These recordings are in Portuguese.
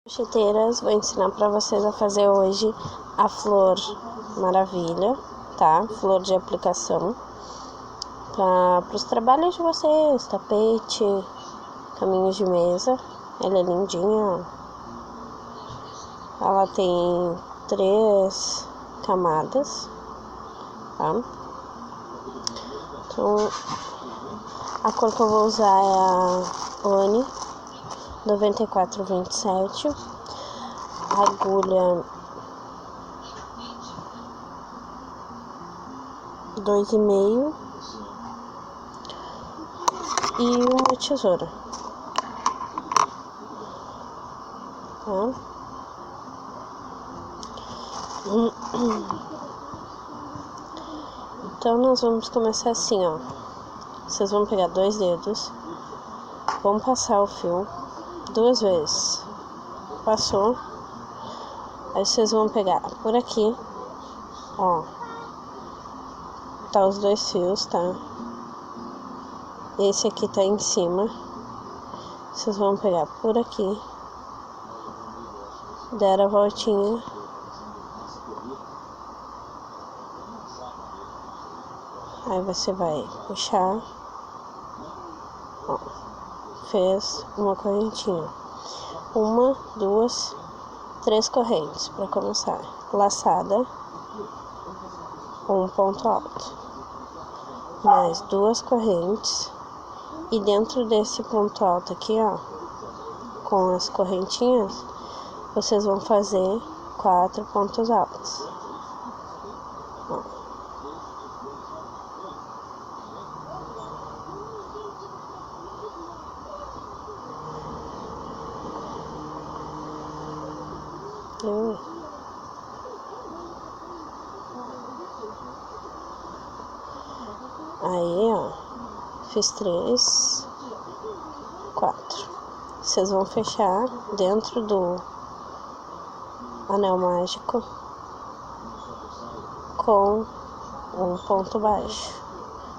Crocheteiras, vou ensinar para vocês a fazer hoje a flor maravilha, tá? Flor de aplicação para os trabalhos de vocês, tapete, caminhos de mesa. Ela é lindinha, ó. Ela tem 3 camadas, tá? Então, a cor que eu vou usar é a Oni 9427, a agulha 2,5 e uma tesoura, tá? Então nós vamos começar assim, ó. Vocês vão pegar 2 dedos, vão passar o fio 2 vezes. Passou. Aí vocês vão pegar por aqui, ó. Tá os 2 fios, tá? Esse aqui tá em cima. Vocês vão pegar por aqui, dar a voltinha. Aí você vai puxar, ó, fez uma correntinha, 1, 2, 3 correntes para começar, laçada, um ponto alto, mais 2 correntes, e dentro desse ponto alto aqui, ó, com as correntinhas, vocês vão fazer 4 pontos altos, ó. Aí, ó, fiz 3, 4. Vocês vão fechar dentro do anel mágico com um ponto baixo.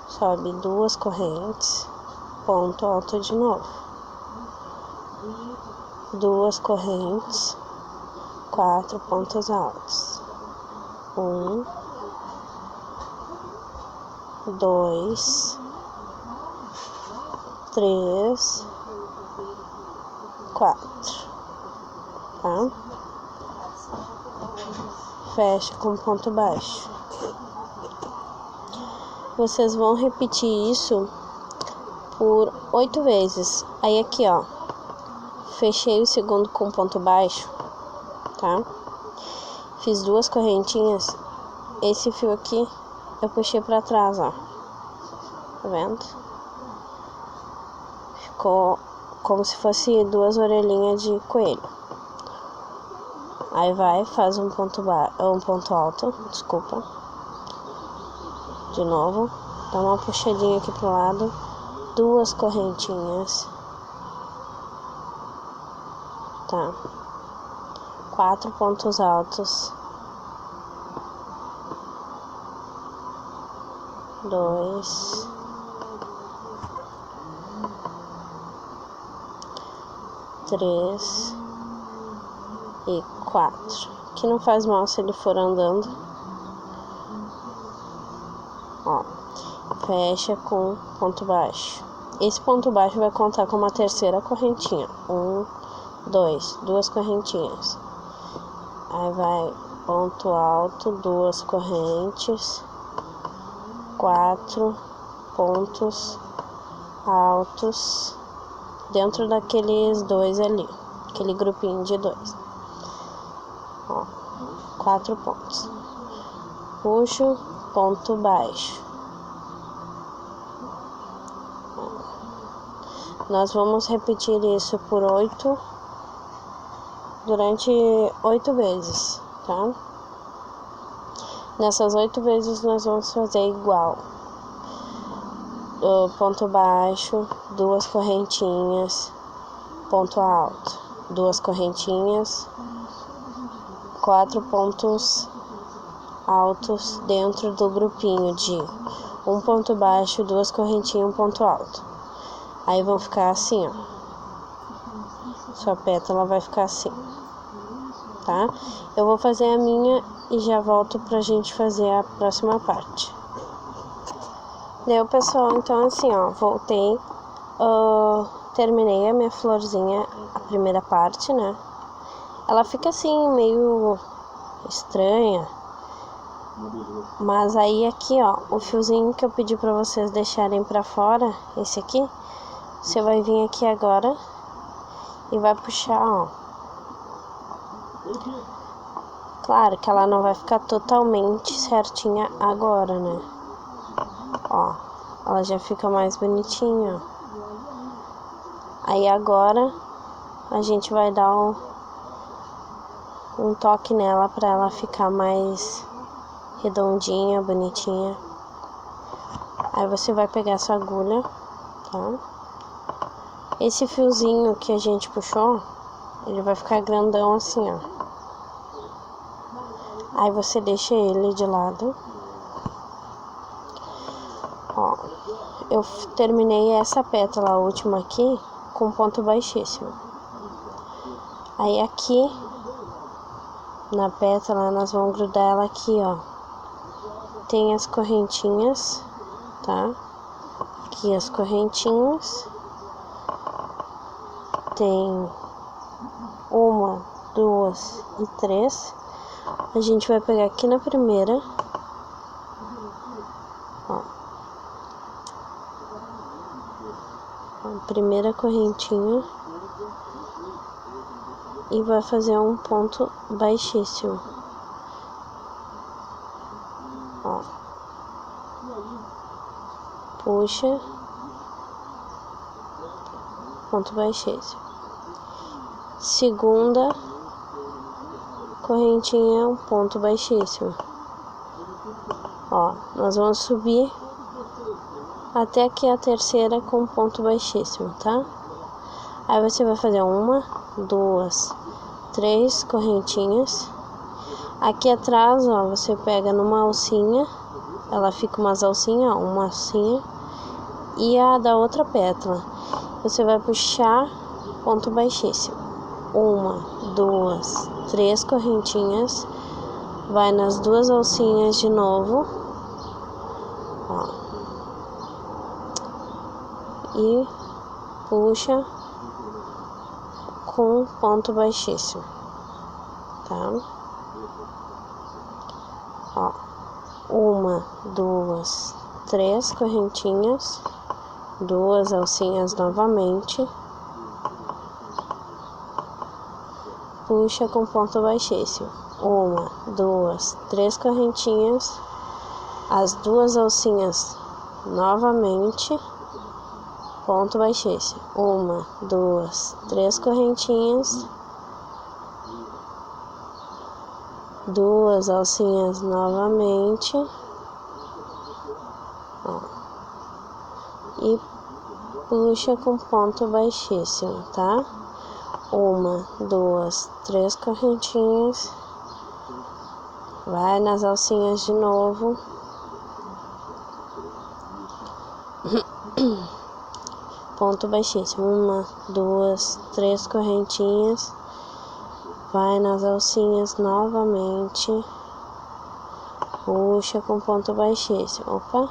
Sobe 2 correntes, ponto alto de novo. 2 correntes, 4 pontos altos. 1, 2, 3, 4, tá? Fecha com ponto baixo. Vocês vão repetir isso por 8 vezes. Aí aqui, ó, fechei o segundo com ponto baixo, tá? Fiz 2 correntinhas. Esse fio aqui eu puxei pra trás, ó. Tá vendo? Ficou como se fosse 2 orelhinhas de coelho. Aí vai, faz um ponto alto, desculpa. De novo, dá uma puxadinha aqui pro lado, 2 correntinhas. Tá? 4 pontos altos. 2, 3 e 4. Que não faz mal se ele for andando. Ó, fecha com ponto baixo. Esse ponto baixo vai contar como a terceira correntinha. 1, 2, 2 correntinhas. Aí vai ponto alto, 2 correntes, 4 pontos altos dentro daqueles 2 ali, aquele grupinho de 2, ó, 4 pontos, puxo, ponto baixo. Nós vamos repetir isso por 8, durante 8 vezes, tá? Nessas 8 vezes nós vamos fazer igual. Ponto baixo, 2 correntinhas, ponto alto, 2 correntinhas, 4 pontos altos dentro do grupinho de um ponto baixo, 2 correntinhas, um ponto alto. Aí vão ficar assim, ó. sua pétala vai ficar assim, tá? Eu vou fazer a minha e já volto pra gente fazer a próxima parte. Deu, pessoal, então assim, ó, voltei, terminei a minha florzinha, a primeira parte, né? Ela fica assim, meio estranha, mas aí aqui, ó, o fiozinho que eu pedi pra vocês deixarem pra fora, esse aqui, você vai vir aqui agora e vai puxar, ó. Claro que ela não vai ficar totalmente certinha agora, né? Ó, ela já fica mais bonitinha, ó. Aí agora a gente vai dar um toque nela pra ela ficar mais redondinha, bonitinha. Aí você vai pegar sua agulha, tá? Esse fiozinho que a gente puxou, ele vai ficar grandão assim, ó. Aí você deixa ele de lado. Ó, eu terminei essa pétala, a última aqui, com ponto baixíssimo. Aí aqui, na pétala, nós vamos grudar ela aqui, ó. Tem as correntinhas, tá? Aqui as correntinhas. Tem 1, 2 e 3. A gente vai pegar aqui na primeira, ó, a primeira correntinha e vai fazer um ponto baixíssimo, ó, puxa, ponto baixíssimo. Segunda correntinha, um ponto baixíssimo. Ó, nós vamos subir até aqui a terceira com ponto baixíssimo, tá? Aí você vai fazer 1, 2, 3 correntinhas. Aqui atrás, ó, você pega numa alcinha, ela fica umas alcinhas, ó, uma alcinha, e a da outra pétala. Você vai puxar ponto baixíssimo. 1, 2, 3 correntinhas, vai nas duas alcinhas de novo, ó, e puxa com ponto baixíssimo, tá? Ó, 1, 2, 3 correntinhas, duas alcinhas novamente, puxa com ponto baixíssimo. 1, 2, 3 correntinhas, as duas alcinhas novamente, ponto baixíssimo. 1, 2, 3 correntinhas, duas alcinhas novamente, ó, e puxa com ponto baixíssimo, tá? 1, 2, 3 correntinhas, vai nas alcinhas de novo, ponto baixíssimo. 1, 2, 3 correntinhas, vai nas alcinhas novamente, puxa com ponto baixíssimo. Opa,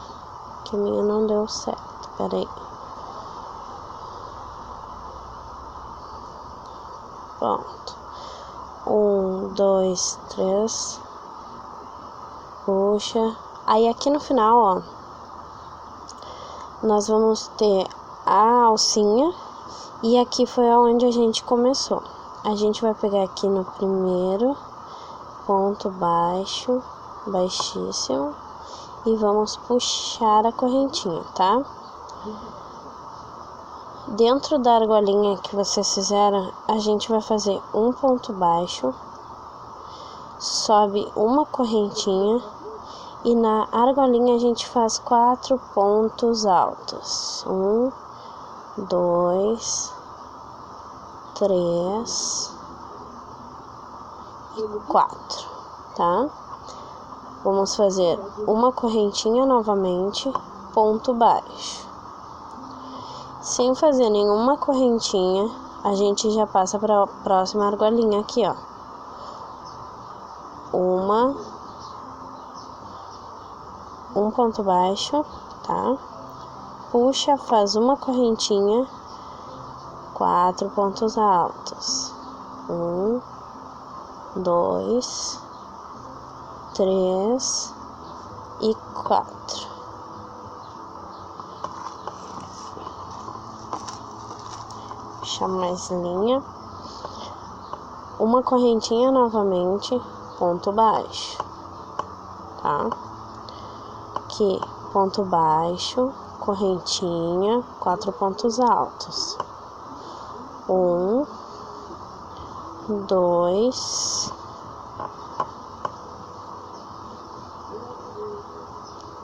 que a minha não deu certo, peraí. Pronto. 1, 2, 3. Puxa. Aí aqui no final, ó, nós vamos ter a alcinha. E aqui foi onde a gente começou. A gente vai pegar aqui no primeiro ponto baixo, baixíssimo, e vamos puxar a correntinha, tá? Dentro da argolinha que vocês fizeram, a gente vai fazer um ponto baixo, sobe uma correntinha e na argolinha a gente faz 4 pontos altos. 1, 2, 3 e 4, tá? Vamos fazer uma correntinha novamente, ponto baixo. Sem fazer nenhuma correntinha, a gente já passa para a próxima argolinha aqui, ó. Um ponto baixo, tá? Puxa, faz uma correntinha, 4 pontos altos. 1, 2, 3 e 4. Puxa mais linha. Uma correntinha novamente, ponto baixo, tá? Aqui, ponto baixo, correntinha, 4 pontos altos. 1, 2,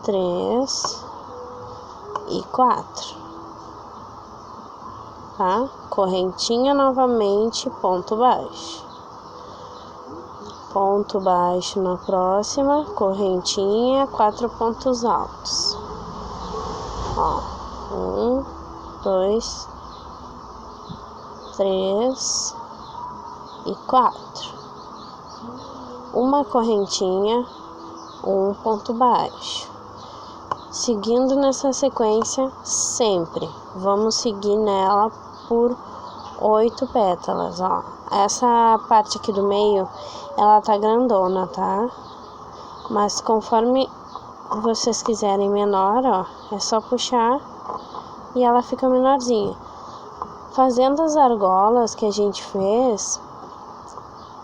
3 e 4, tá? Correntinha novamente, ponto baixo. Ponto baixo na próxima, correntinha, 4 pontos altos. Ó, 1, 2, 3 e 4. Uma correntinha, 1 ponto baixo. Seguindo nessa sequência sempre, vamos seguir nela por 8 pétalas, ó. Essa parte aqui do meio, ela tá grandona, tá? Mas conforme vocês quiserem menor, ó, é só puxar e ela fica menorzinha. Fazendo as argolas que a gente fez,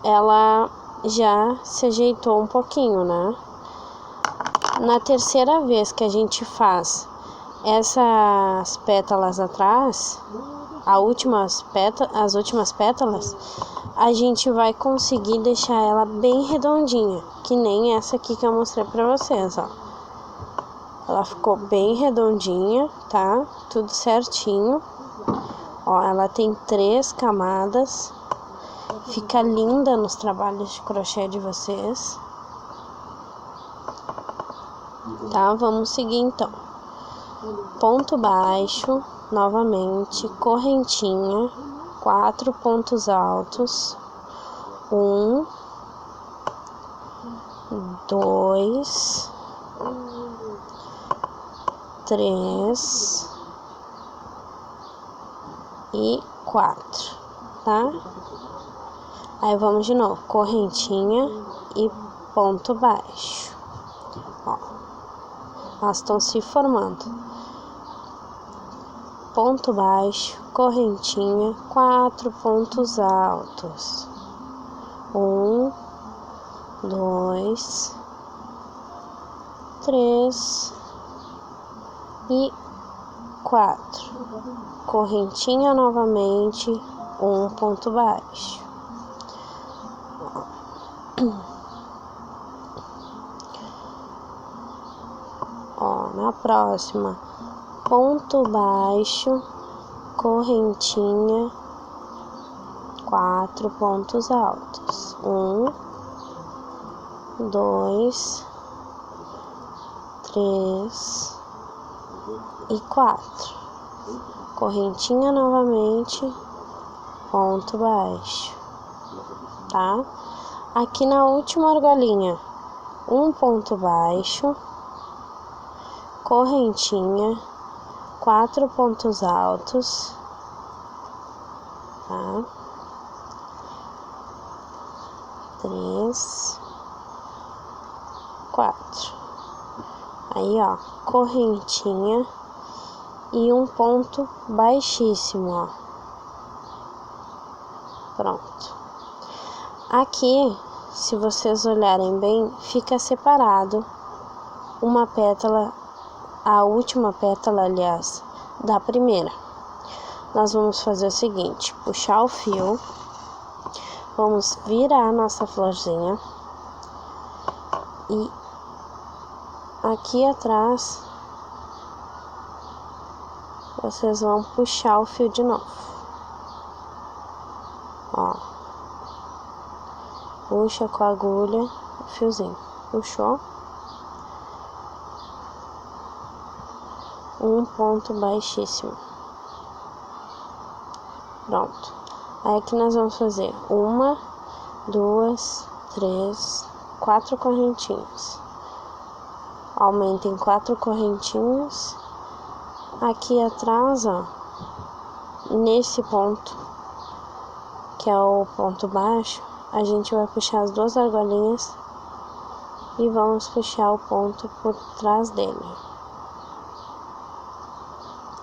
ela já se ajeitou um pouquinho, né? Na terceira vez que a gente faz essas pétalas atrás, as últimas pétalas, a gente vai conseguir deixar ela bem redondinha, que nem essa aqui que eu mostrei pra vocês, ó. Ela ficou bem redondinha, tá? Tudo certinho. Ó, ela tem 3 camadas. Fica linda nos trabalhos de crochê de vocês. Tá? Vamos seguir então. Ponto baixo, novamente, correntinha, 4 pontos altos. 1, 2, 3 e 4, tá? Aí vamos de novo, correntinha e ponto baixo. Ó, elas estão se formando. Ponto baixo, correntinha, 4 pontos altos. 1, 2, 3 e 4. Correntinha novamente, 1 ponto baixo. Ó, na próxima, ponto baixo, correntinha, 4 pontos altos. 1, 2, 3 e 4. Correntinha novamente, ponto baixo, tá? Aqui na última argolinha, 1 ponto baixo, correntinha, 4 pontos altos, tá? 3, 4. Aí, ó, correntinha e 1 ponto baixíssimo, ó. Pronto. Aqui, se vocês olharem bem, fica separado uma pétala, a última pétala, aliás, da primeira. Nós vamos fazer o seguinte, puxar o fio, vamos virar a nossa florzinha e aqui atrás vocês vão puxar o fio de novo, ó, puxa com a agulha o fiozinho, puxou, 1 ponto baixíssimo, pronto. Aí aqui nós vamos fazer 1, 2, 3, 4 correntinhas. Aumenta em 4 correntinhas. Aqui atrás, ó, nesse ponto, que é o ponto baixo, a gente vai puxar as 2 argolinhas e vamos puxar o ponto por trás dele.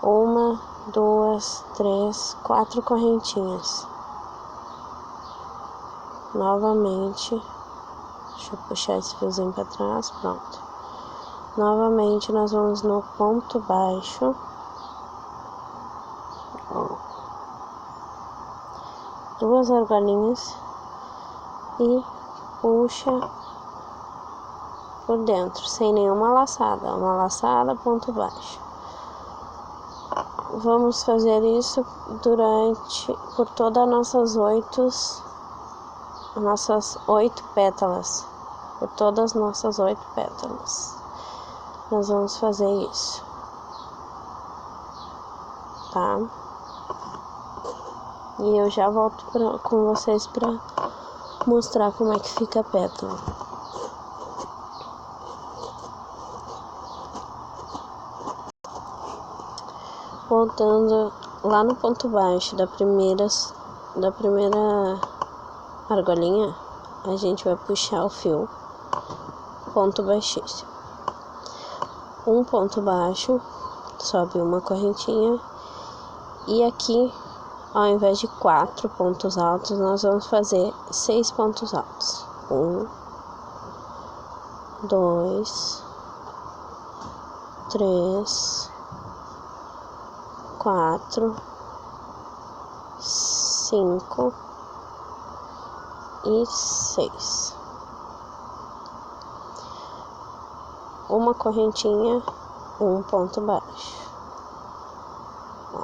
1, 2, 3, 4 correntinhas. Novamente, deixa eu puxar esse fiozinho para trás, pronto. Novamente nós vamos no ponto baixo, ó, 2 argolinhas e puxa por dentro, sem nenhuma laçada, uma laçada, ponto baixo. Vamos fazer isso por todas nossas 8 pétalas, por todas as nossas 8 pétalas. Nós vamos fazer isso, tá? E eu já volto com vocês para mostrar como é que fica a pétala. Voltando lá no ponto baixo da primeira argolinha, a gente vai puxar o fio ponto baixíssimo. Um ponto baixo, sobe uma correntinha, e aqui, ao invés de 4 pontos altos, nós vamos fazer 6 pontos altos. 1, 2, 3, 4, 5 e 6. Uma correntinha, um ponto baixo. Ó,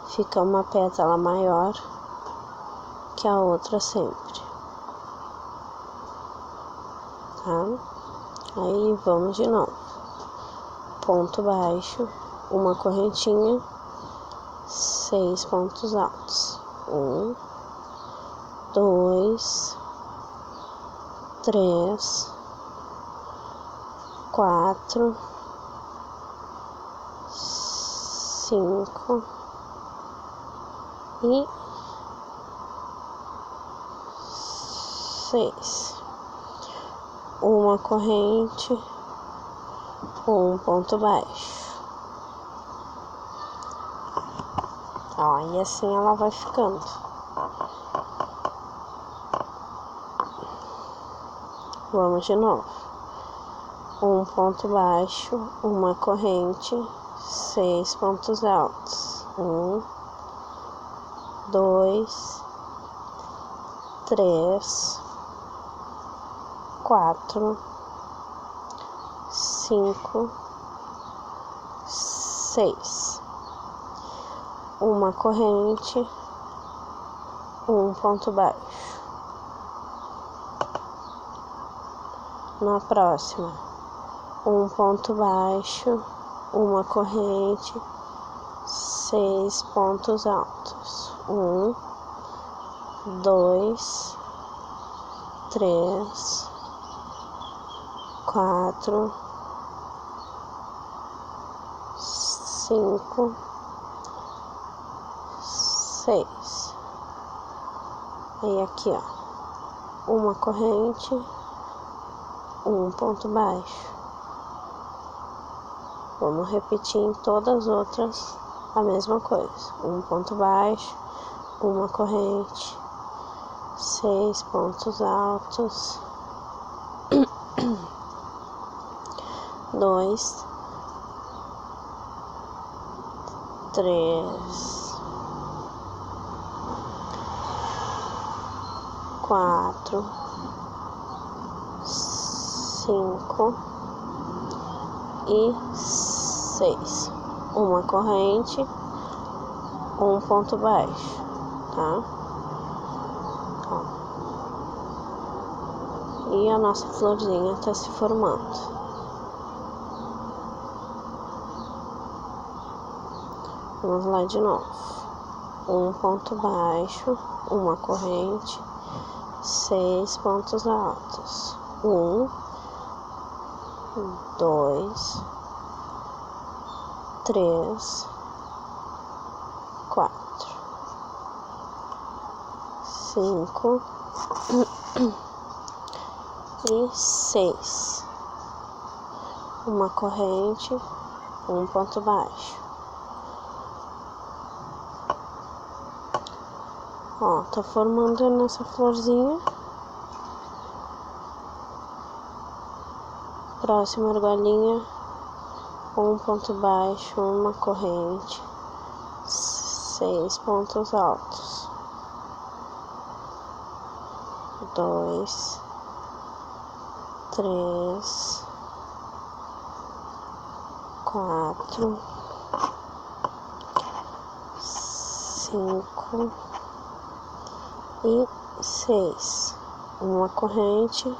fica uma pétala maior que a outra sempre, tá? Aí vamos de novo. Ponto baixo, uma correntinha, 6 pontos altos. 1, 2, 3, 4, 5 e 6. Uma corrente, um ponto baixo. Ó, e assim ela vai ficando. Vamos de novo. Um ponto baixo, uma corrente, 6 pontos altos. 1, 2, 3, 4, 5, 6. Uma corrente, um ponto baixo. Na próxima, um ponto baixo, uma corrente, 6 pontos altos. 1, 2, 3, 4, 5, 6. Aí aqui, ó, uma corrente, um ponto baixo. Vamos repetir em todas as outras a mesma coisa. Um ponto baixo, uma corrente, 6 pontos altos, 2, 3, 4, 5 e 6. Uma corrente, um ponto baixo, tá? Ó. E a nossa florzinha tá se formando. Vamos lá de novo. um ponto baixo, uma corrente, 6 pontos altos, 1, 2, 3, 4, 5 e 6, uma corrente, um ponto baixo. Ó, tá formando nessa florzinha. Próxima argolinha, um ponto baixo, uma corrente, 6 pontos altos, 2, 3, 4, 5 e 6, uma corrente,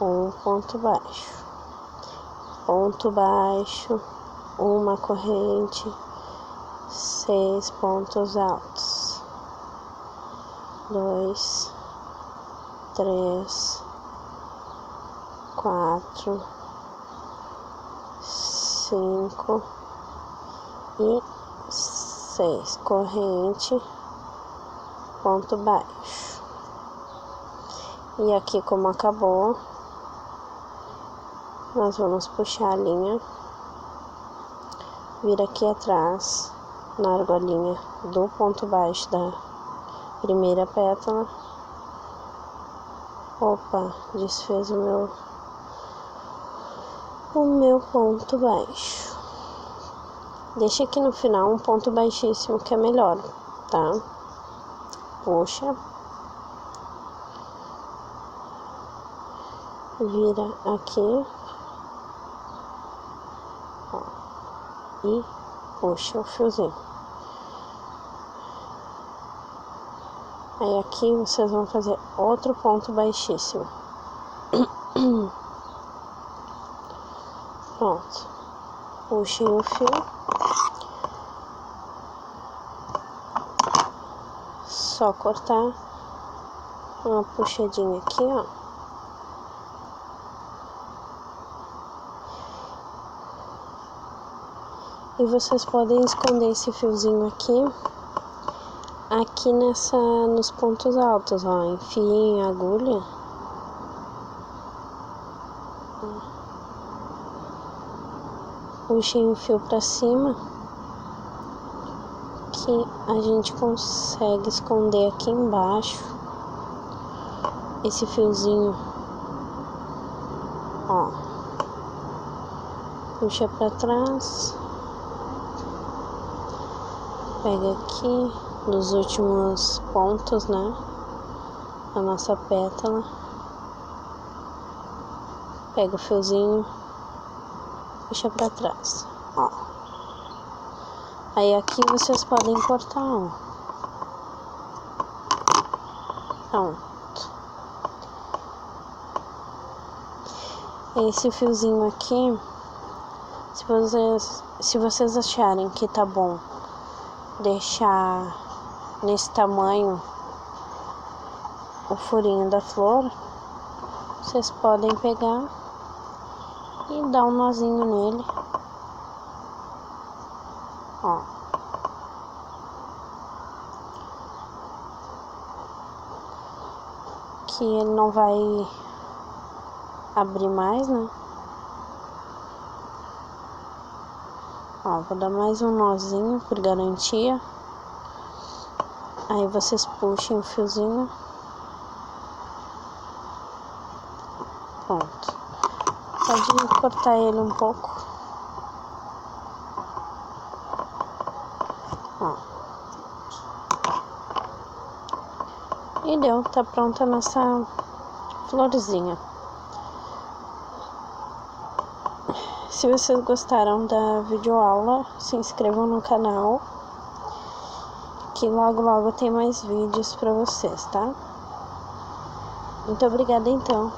um ponto baixo, uma corrente, 6 pontos altos, 2, 3, 4, 5 e 6, corrente, ponto baixo. E aqui, como acabou, nós vamos puxar a linha, vir aqui atrás na argolinha do ponto baixo da primeira pétala. Opa, desfez o meu ponto baixo. Deixa aqui no final um ponto baixíssimo, que é melhor, tá? Puxa, vira aqui, ó, e puxa o fiozinho. Aí aqui vocês vão fazer outro ponto baixíssimo. Pronto. Puxem o fio. Só cortar uma puxadinha aqui, ó. E vocês podem esconder esse fiozinho aqui nos pontos altos, ó. Enfiem a agulha. Puxem o fio pra cima, que a gente consegue esconder aqui embaixo esse fiozinho, ó. Puxa pra trás, pega aqui nos últimos pontos, né, a nossa pétala, pega o fiozinho, puxa pra trás, ó. Aí aqui vocês podem cortar, ó. Pronto. Esse fiozinho aqui, se vocês acharem que tá bom deixar nesse tamanho o furinho da flor, vocês podem pegar e dar um nozinho nele, ó. Que ele não vai abrir mais, né? Ó, vou dar mais um nozinho por garantia. Aí vocês puxem o fiozinho. Pronto. Pode cortar ele um pouco. Ó. E deu, tá pronta a nossa florzinha. Se vocês gostaram da videoaula, se inscrevam no canal, que logo logo tem mais vídeos pra vocês, tá? Muito obrigada então.